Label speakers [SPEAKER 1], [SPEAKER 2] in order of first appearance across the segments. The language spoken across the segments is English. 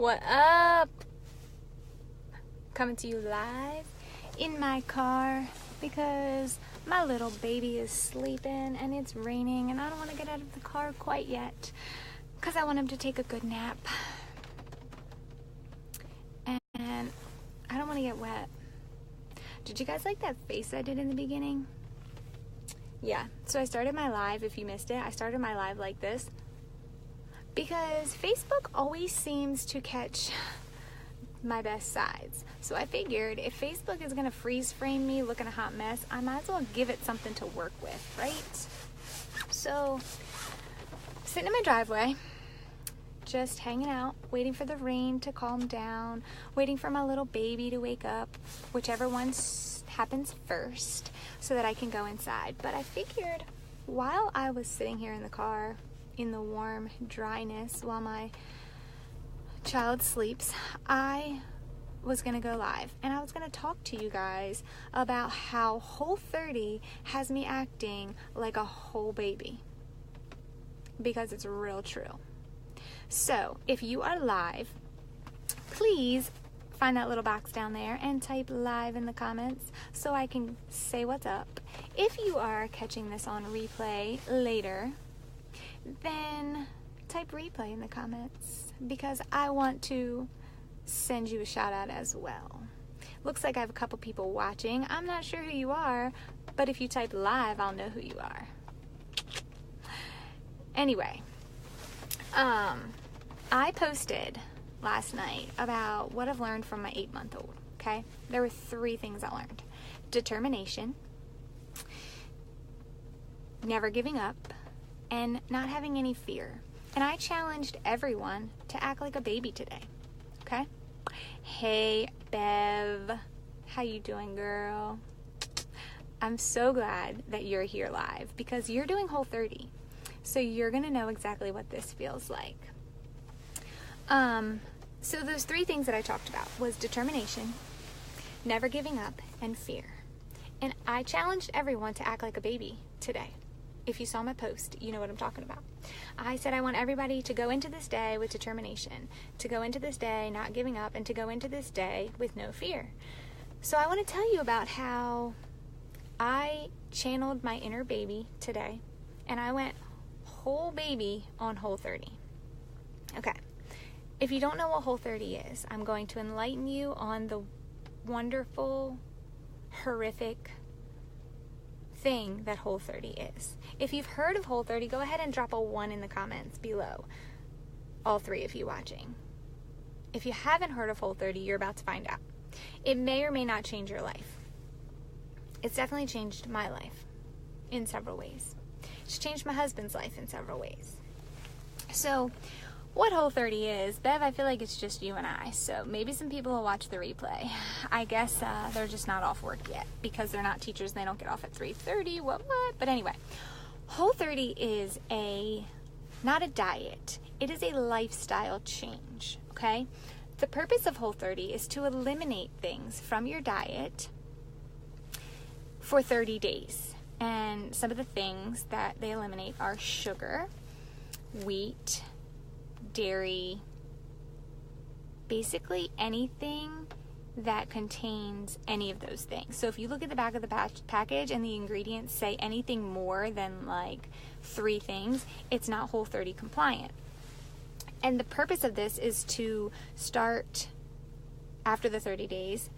[SPEAKER 1] What up? Coming to you live in my car because my little baby is sleeping and it's raining and I don't want to get out of the car quite yet because I want him to take a good nap. And I don't want to get wet. Did you guys like that face I did in the beginning? Yeah, so I started my live, if you missed it, I started my live like this because Facebook always seems to catch my best sides. So I figured if Facebook is going to freeze frame me looking a hot mess, I might as well give it something to work with, right? So, sitting in my driveway, just hanging out, waiting for the rain to calm down, waiting for my little baby to wake up, whichever one happens first, so that I can go inside. But I figured while I was sitting here in the car, in the warm dryness, while my child sleeps, I was gonna go live and I was gonna talk to you guys about how Whole30 has me acting like a whole baby, because it's real true. So if you are live, please find that little box down there and type live in the comments so I can say what's up. If you are catching this on replay later, then type replay in the comments because I want to send you a shout out as well. Looks like I have a couple people watching. I'm not sure who you are, but if you type live, I'll know who you are. Anyway, I posted last night about what I've learned from my 8-month-old, okay? There were 3 things I learned. Determination, never giving up, and not having any fear. And I challenged everyone to act like a baby today, okay? Hey, Bev. How you doing, girl? I'm so glad that you're here live because you're doing Whole30. So you're going to know exactly what this feels like. So those 3 things that I talked about was determination, never giving up, and fear. And I challenged everyone to act like a baby today. If you saw my post, you know what I'm talking about. I said I want everybody to go into this day with determination, to go into this day not giving up, and to go into this day with no fear. So I want to tell you about how I channeled my inner baby today, and I went whole baby on Whole30. Okay. If you don't know what Whole30 is, I'm going to enlighten you on the wonderful, horrific thing that Whole30 is. If you've heard of Whole30, go ahead and drop a 1 in the comments below. All 3 of you watching. If you haven't heard of Whole30, you're about to find out. It may or may not change your life. It's definitely changed my life in several ways. It's changed my husband's life in several ways. So, what Whole30 is, Bev, I feel like it's just you and I, so maybe some people will watch the replay. I guess they're just not off work yet because they're not teachers. They don't get off at 3:30, what? But anyway, Whole30 is not a diet. It is a lifestyle change, okay? The purpose of Whole30 is to eliminate things from your diet for 30 days. And some of the things that they eliminate are sugar, wheat, dairy, basically anything that contains any of those things. So if you look at the back of the package and the ingredients say anything more than like 3 things, it's not Whole30 compliant. And the purpose of this is to start after the 30 days,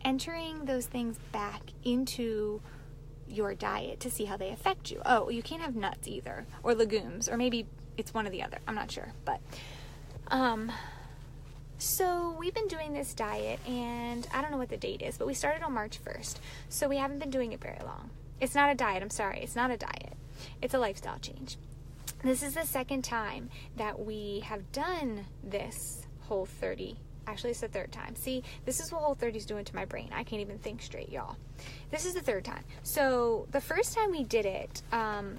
[SPEAKER 1] entering those things back into your diet to see how they affect you. Oh, you can't have nuts either, or legumes, or maybe it's one or the other. I'm not sure, but so we've been doing this diet, and I don't know what the date is, but we started on March 1st, so we haven't been doing it very long. It's not a diet. I'm sorry. It's not a diet. It's a lifestyle change. This is the 2nd time that we have done this Whole30. Actually, it's the 3rd time. See, this is what Whole30 is doing to my brain. I can't even think straight, y'all. This is the 3rd time. So the first time we did it,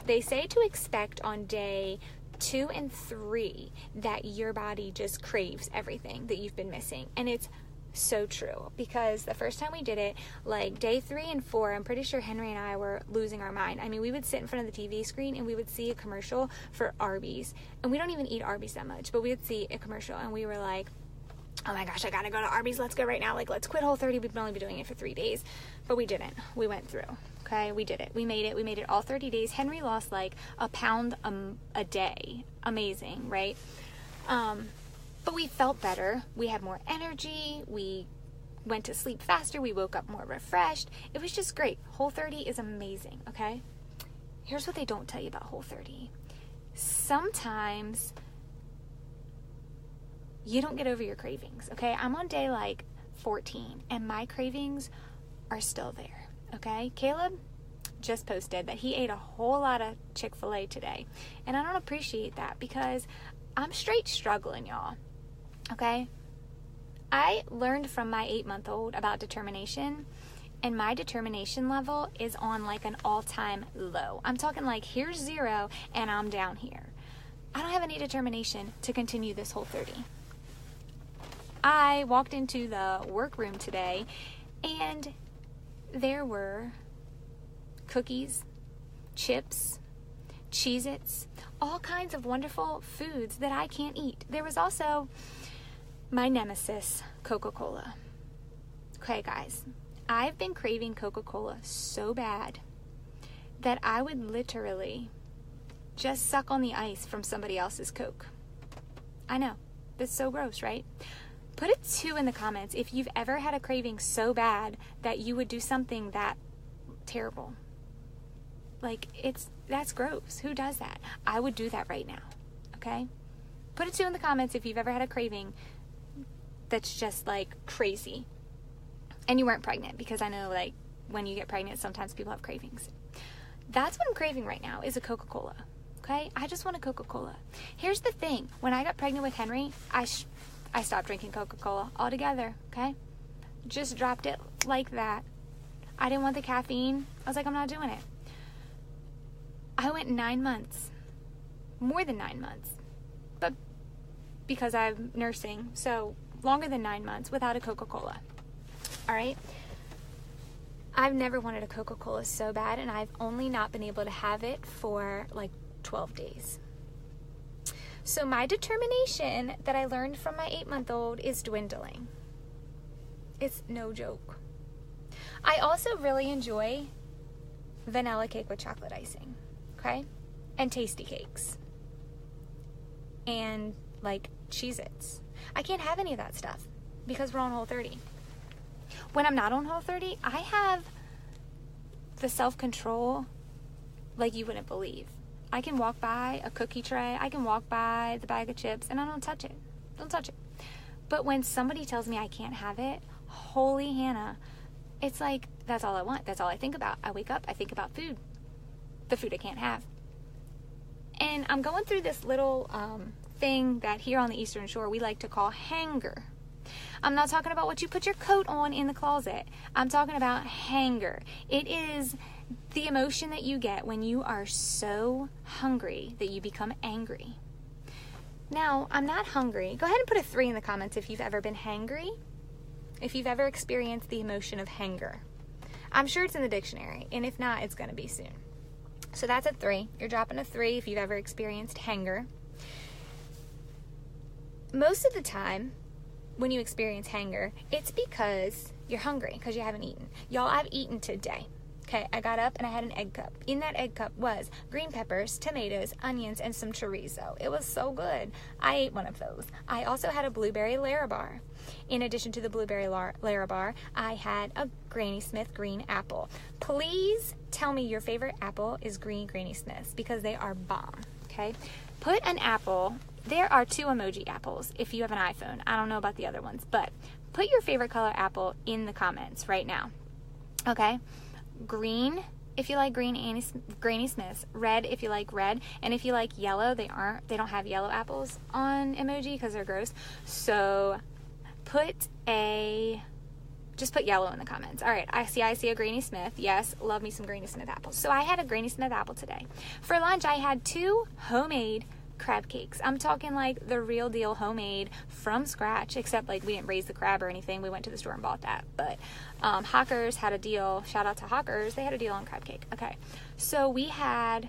[SPEAKER 1] they say to expect on day 2 and 3 that your body just craves everything that you've been missing. And it's so true, because the first time we did it, like day 3 and 4, I'm pretty sure Henry and I were losing our mind. I mean, we would sit in front of the TV screen and we would see a commercial for Arby's, and we don't even eat Arby's that much, but we would see a commercial and we were like, oh my gosh, I gotta go to Arby's, let's go right now, like let's quit Whole30. We've only been doing it for 3 days, but we didn't. We went through. Okay, we did it. We made it all 30 days. Henry lost like a pound a day. Amazing, right? But we felt better. We had more energy. We went to sleep faster. We woke up more refreshed. It was just great. Whole30 is amazing, okay? Here's what they don't tell you about Whole30. Sometimes you don't get over your cravings, okay? I'm on day like 14 and my cravings are still there, okay? Caleb just posted that he ate a whole lot of Chick-fil-A today, and I don't appreciate that because I'm straight struggling, y'all, okay? I learned from my 8-month-old about determination, and my determination level is on like an all-time low. I'm talking like here's 0 and I'm down here. I don't have any determination to continue this Whole30. I walked into the workroom today and there were cookies, chips, Cheez-Its, all kinds of wonderful foods that I can't eat. There was also my nemesis, Coca-Cola. Okay, guys, I've been craving Coca-Cola so bad that I would literally just suck on the ice from somebody else's Coke. I know, that's so gross, right? Put a 2 in the comments if you've ever had a craving so bad that you would do something that terrible. Like, that's gross. Who does that? I would do that right now, okay? Put a 2 in the comments if you've ever had a craving that's just, like, crazy. And you weren't pregnant, because I know, like, when you get pregnant, sometimes people have cravings. That's what I'm craving right now, is a Coca-Cola, okay? I just want a Coca-Cola. Here's the thing. When I got pregnant with Henry, I stopped drinking Coca-Cola altogether, okay? Just dropped it like that. I didn't want the caffeine. I was like, I'm not doing it. I went 9 months, more than 9 months, but because I'm nursing, so longer than 9 months without a Coca-Cola, all right? I've never wanted a Coca-Cola so bad, and I've only not been able to have it for like 12 days. So my determination that I learned from my 8-month-old is dwindling. It's no joke. I also really enjoy vanilla cake with chocolate icing, okay? And tasty cakes. And like Cheez-Its. I can't have any of that stuff because we're on Whole30. When I'm not on Whole30, I have the self-control like you wouldn't believe. I can walk by a cookie tray, I can walk by the bag of chips, and I don't touch it. Don't touch it. But when somebody tells me I can't have it, holy Hannah, it's like, that's all I want. That's all I think about. I wake up, I think about food. The food I can't have. And I'm going through this little thing that here on the Eastern Shore we like to call hanger. I'm not talking about what you put your coat on in the closet. I'm talking about hanger. It is the emotion that you get when you are so hungry that you become angry. Now, I'm not hungry. Go ahead and put a 3 in the comments if you've ever been hangry. If you've ever experienced the emotion of hanger. I'm sure it's in the dictionary, and if not, it's going to be soon. So that's a 3. You're dropping a 3 if you've ever experienced hanger. Most of the time, when you experience hanger, it's because you're hungry, because you haven't eaten. Y'all, I've eaten today. Okay, I got up and I had an egg cup. In that egg cup was green peppers, tomatoes, onions, and some chorizo. It was so good. I ate one of those. I also had a blueberry Larabar. In addition to the blueberry Larabar, I had a Granny Smith green apple. Please tell me your favorite apple is green Granny Smiths, because they are bomb, okay? Put an apple. There are 2 emoji apples if you have an iPhone. I don't know about the other ones, but put your favorite color apple in the comments right now, okay? Green if you like green Granny Smiths, red if you like red, and if you like yellow, they don't have yellow apples on emoji because they're gross. So just put yellow in the comments. All right, I see a Granny Smith. Yes, love me some Granny Smith apples. So I had a Granny Smith apple today. For lunch, I had 2 homemade crab cakes. I'm talking like the real deal, homemade from scratch, except like we didn't raise the crab or anything. We went to the store and bought that. But Hawkers had a deal. Shout out to Hawkers. They had a deal on crab cake. Okay. So we had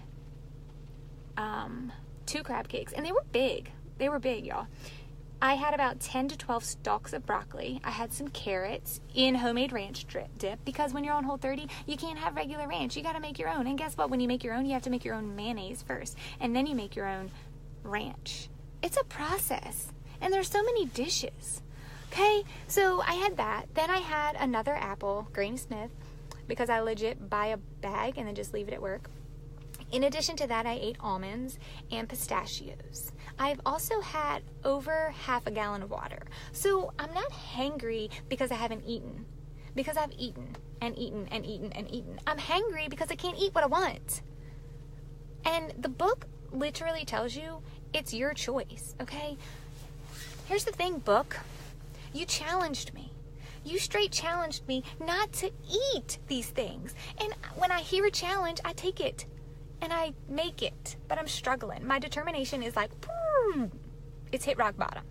[SPEAKER 1] 2 crab cakes, and they were big. They were big, y'all. I had about 10 to 12 stalks of broccoli. I had some carrots in homemade ranch dip, because when you're on Whole30, you can't have regular ranch. You got to make your own. And guess what? When you make your own, you have to make your own mayonnaise first, and then you make your own ranch. It's a process, and there's so many dishes. Okay, so I had that. Then I had another apple, Granny Smith, because I legit buy a bag and then just leave it at work. In addition to that, I ate almonds and pistachios. I've also had over half a gallon of water. So I'm not hangry because I haven't eaten. Because I've eaten and eaten and eaten and eaten. I'm hangry because I can't eat what I want. And the book literally tells you it's your choice, okay? Here's the thing, book. You challenged me. You straight challenged me not to eat these things. And when I hear a challenge, I take it. And I make it, but I'm struggling. My determination is like, it's hit rock bottom.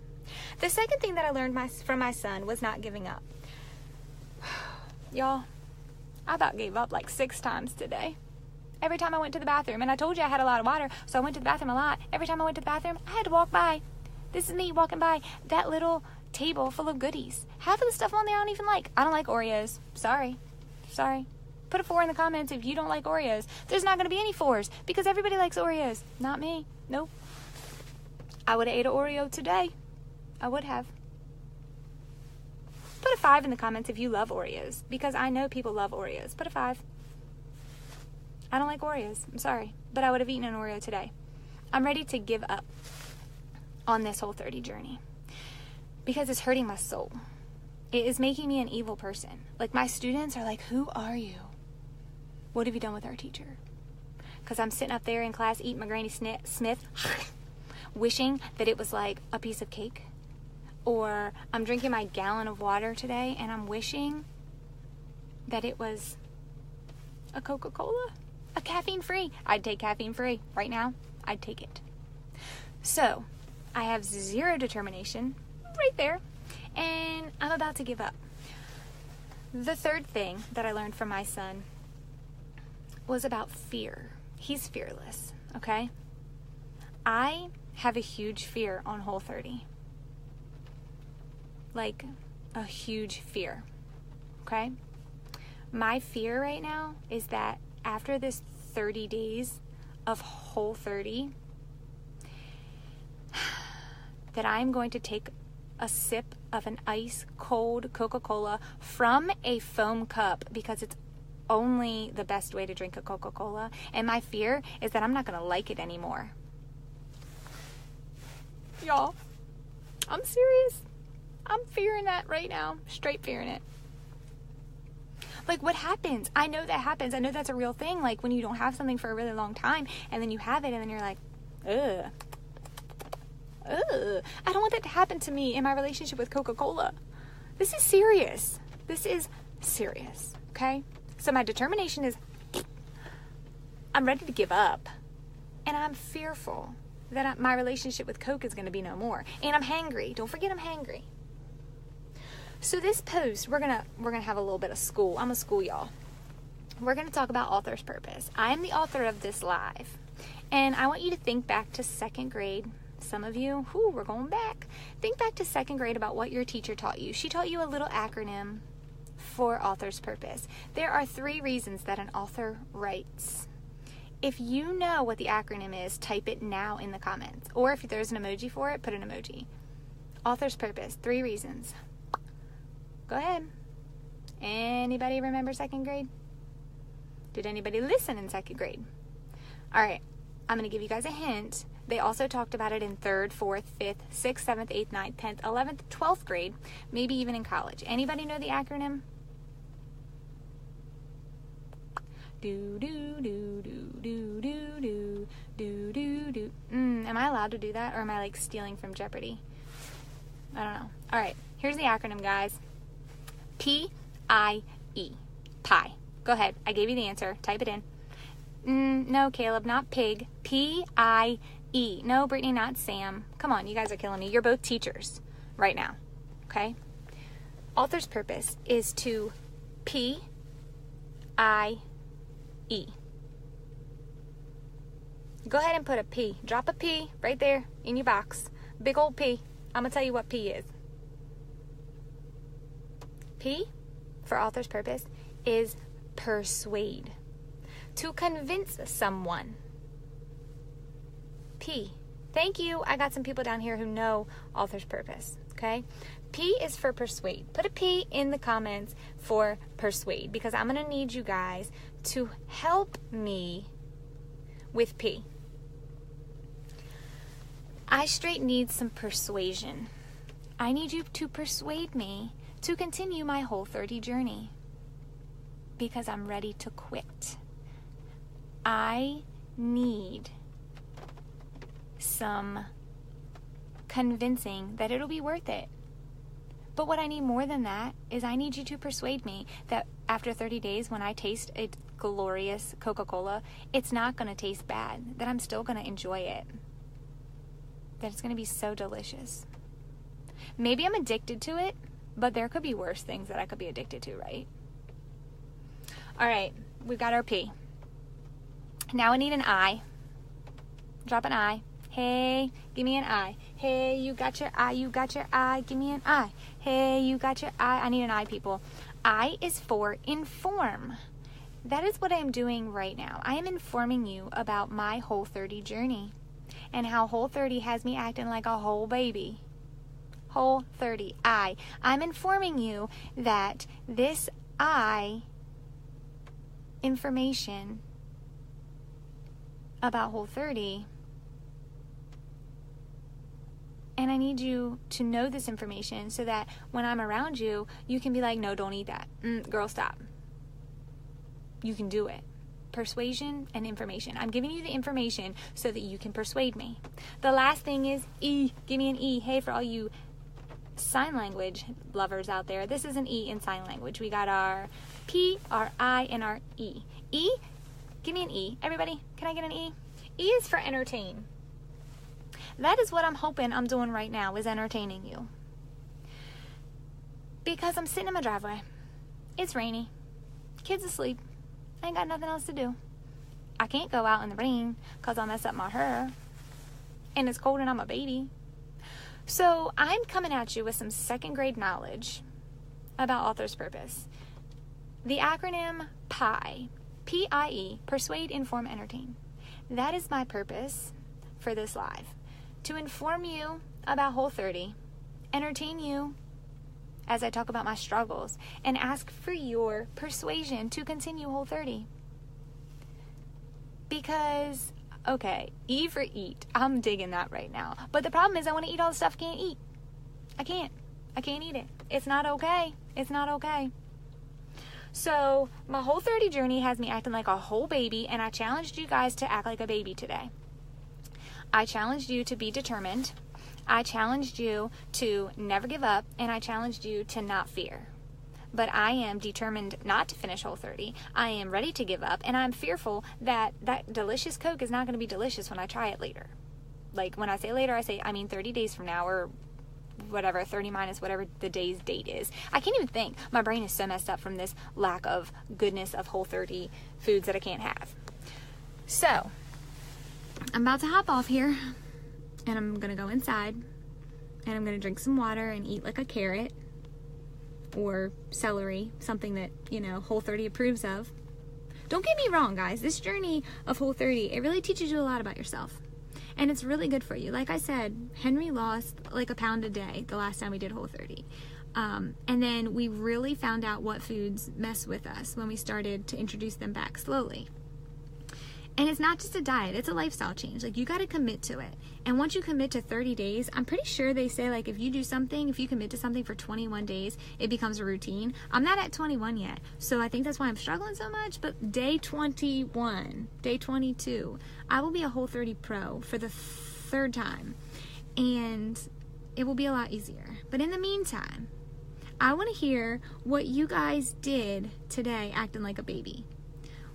[SPEAKER 1] The second thing that I learned from my son was not giving up. Y'all, I about gave up like 6 times today. Every time I went to the bathroom, and I told you I had a lot of water, so I went to the bathroom a lot. Every time I went to the bathroom, I had to walk by. This is me walking by that little table full of goodies. Half of the stuff on there I don't even like. I don't like Oreos. Sorry. Put a 4 in the comments if you don't like Oreos. There's not going to be any 4s because everybody likes Oreos. Not me. Nope. I would have ate an Oreo today. I would have. Put a 5 in the comments if you love Oreos, because I know people love Oreos. Put a 5. I don't like Oreos. I'm sorry. But I would have eaten an Oreo today. I'm ready to give up on this Whole30 journey because it's hurting my soul. It is making me an evil person. Like, my students are like, who are you? What have you done with our teacher? Because I'm sitting up there in class eating my Granny Smith, wishing that it was like a piece of cake. Or I'm drinking my gallon of water today, and I'm wishing that it was a Coca-Cola, a caffeine-free. I'd take caffeine-free right now. I'd take it. So, I have 0 determination right there, and I'm about to give up. The third thing that I learned from my son was about fear. He's fearless, okay? I have a huge fear on Whole30. Like, a huge fear, okay? My fear right now is that after this 30 days of Whole30, that I'm going to take a sip of an ice cold Coca-Cola from a foam cup, because it's only the best way to drink a Coca-Cola. And my fear is that I'm not going to like it anymore. Y'all, I'm serious. I'm fearing that right now. Straight fearing it. Like, what happens? I know that happens. I know that's a real thing. Like, when you don't have something for a really long time, and then you have it, and then you're like, ugh. I don't want that to happen to me in my relationship with Coca-Cola. This is serious. This is serious, okay? So my determination is, I'm ready to give up. And I'm fearful that my relationship with Coke is going to be no more. And I'm hangry. Don't forget I'm hangry. So this post, we're gonna have a little bit of school. I'm a school y'all. We're gonna talk about author's purpose. I am the author of this live, and I want you to think back to 2nd grade. Some of you, we're going back. Think back to 2nd grade about what your teacher taught you. She taught you a little acronym for author's purpose. There are 3 reasons that an author writes. If you know what the acronym is, type it now in the comments. Or if there's an emoji for it, put an emoji. Author's purpose, 3 reasons. Go ahead. Anybody remember 2nd grade? Did anybody listen in 2nd grade? All right, I'm going to give you guys a hint. They also talked about it in 3rd, 4th, 5th, 6th, 7th, 8th, 9th, 10th, 11th, 12th grade, maybe even in college. Anybody know the acronym? Do do do do do do do do do do. Am I allowed to do that, or am I like stealing from Jeopardy? I don't know. All right, here's the acronym, guys. P-I-E. Pie. Go ahead. I gave you the answer. Type it in. No, Caleb, not pig. P-I-E. E. No, Brittany, not Sam. Come on, you guys are killing me. You're both teachers right now, okay? Author's purpose is to P-I-E. Go ahead and put a P. Drop a P right there in your box. Big old P. I'm going to tell you what P is. P, for author's purpose, is persuade. To convince someone. P. Thank you. I got some people down here who know author's purpose, okay? P is for persuade. Put a P in the comments for persuade, because I'm going to need you guys to help me with P. I straight need some persuasion. I need you to persuade me to continue my Whole30 journey, because I'm ready to quit. I need some convincing that it'll be worth it. But what I need more than that is I need you to persuade me that after 30 days, when I taste a glorious Coca-Cola, it's not going to taste bad, that I'm still going to enjoy it, that it's going to be so delicious. Maybe I'm addicted to it, but there could be worse things that I could be addicted to, right? All right, we've got our P. Now I need an I. Drop an I. Hey, give me an I. Hey, you got your I, you got your I, give me an I. Hey, you got your I. I need an I, people. I is for inform. That is what I am doing right now. I am informing you about my Whole30 journey and how Whole30 has me acting like a whole baby. Whole30, I. I'm informing you that this I information about Whole30, and I need you to know this information so that when I'm around you, you can be like, no, don't eat that. Girl, stop. You can do it. Persuasion and information. I'm giving you the information so that you can persuade me. The last thing is E. Give me an E. Hey, for all you sign language lovers out there, this is an E in sign language. We got our P, our I, and our E. E, give me an E. Everybody, can I get an E? E is for entertain. That is what I'm hoping I'm doing right now, is entertaining you. Because I'm sitting in my driveway. It's rainy. Kids asleep. I ain't got nothing else to do. I can't go out in the rain because I'll mess up my hair. And it's cold and I'm a baby. So I'm coming at you with some second grade knowledge about author's purpose. The acronym PIE, P-I-E, Persuade, Inform, Entertain. That is my purpose for this live. To inform you about Whole30, entertain you as I talk about my struggles, and ask for your persuasion to continue Whole30. Because, okay, E for eat. I'm digging that right now. But the problem is I want to eat all the stuff I can't eat. I can't eat it. It's not okay. It's not okay. So my Whole30 journey has me acting like a whole baby, and I challenged you guys to act like a baby today. I challenged you to be determined. I challenged you to never give up, and I challenged you to not fear. But I am determined not to finish Whole30. I am ready to give up, and I'm fearful that that delicious Coke is not going to be delicious when I try it later. Like, when I say later, I mean 30 days from now, or whatever, 30 minus whatever the day's date is. I can't even think. My brain is so messed up from this lack of goodness of Whole30 foods that I can't have. So, I'm about to hop off here, and I'm going to go inside, and I'm going to drink some water and eat like a carrot or celery, something that, Whole30 approves of. Don't get me wrong, guys. This journey of Whole30, it really teaches you a lot about yourself. And it's really good for you. Like I said, Henry lost like a pound a day the last time we did Whole30. And then we really found out what foods mess with us when we started to introduce them back slowly. And it's not just a diet, it's a lifestyle change. Like, you got to commit to it. And once you commit to 30 days, I'm pretty sure they say, like, if you commit to something for 21 days, it becomes a routine. I'm not at 21 yet, so I think that's why I'm struggling so much. But day 21, day 22, I will be a Whole30 pro for the third time. And it will be a lot easier. But in the meantime, I want to hear what you guys did today acting like a baby.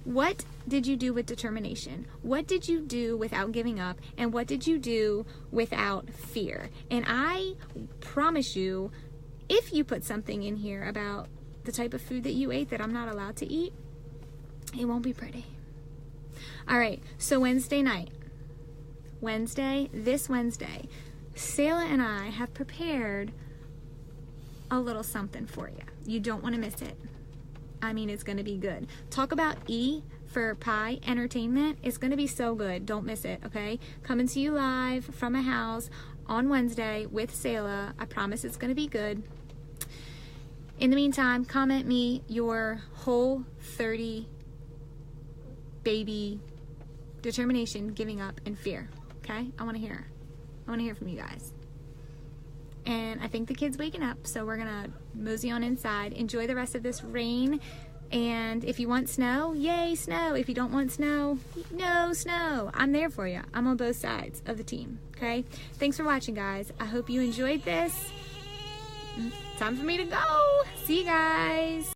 [SPEAKER 1] What did you do with determination? What did you do without giving up? And what did you do without fear? And I promise you, if you put something in here about the type of food that you ate that I'm not allowed to eat, it won't be pretty. All right, so Wednesday night, this Wednesday, Selah and I have prepared a little something for you. You don't want to miss it. I mean, it's going to be good. Talk about E for pie entertainment. It's going to be so good. Don't miss it, okay? Coming to you live from a house on Wednesday with Selah. I promise it's going to be good. In the meantime, comment me your whole 30 baby determination, giving up, and fear, okay? I want to hear. I want to hear from you guys. And I think the kid's waking up, so we're gonna mosey on inside. Enjoy the rest of this rain. And if you want snow, yay, snow. If you don't want snow, no snow. I'm there for you. I'm on both sides of the team, okay? Thanks for watching, guys. I hope you enjoyed this. Time for me to go. See you guys.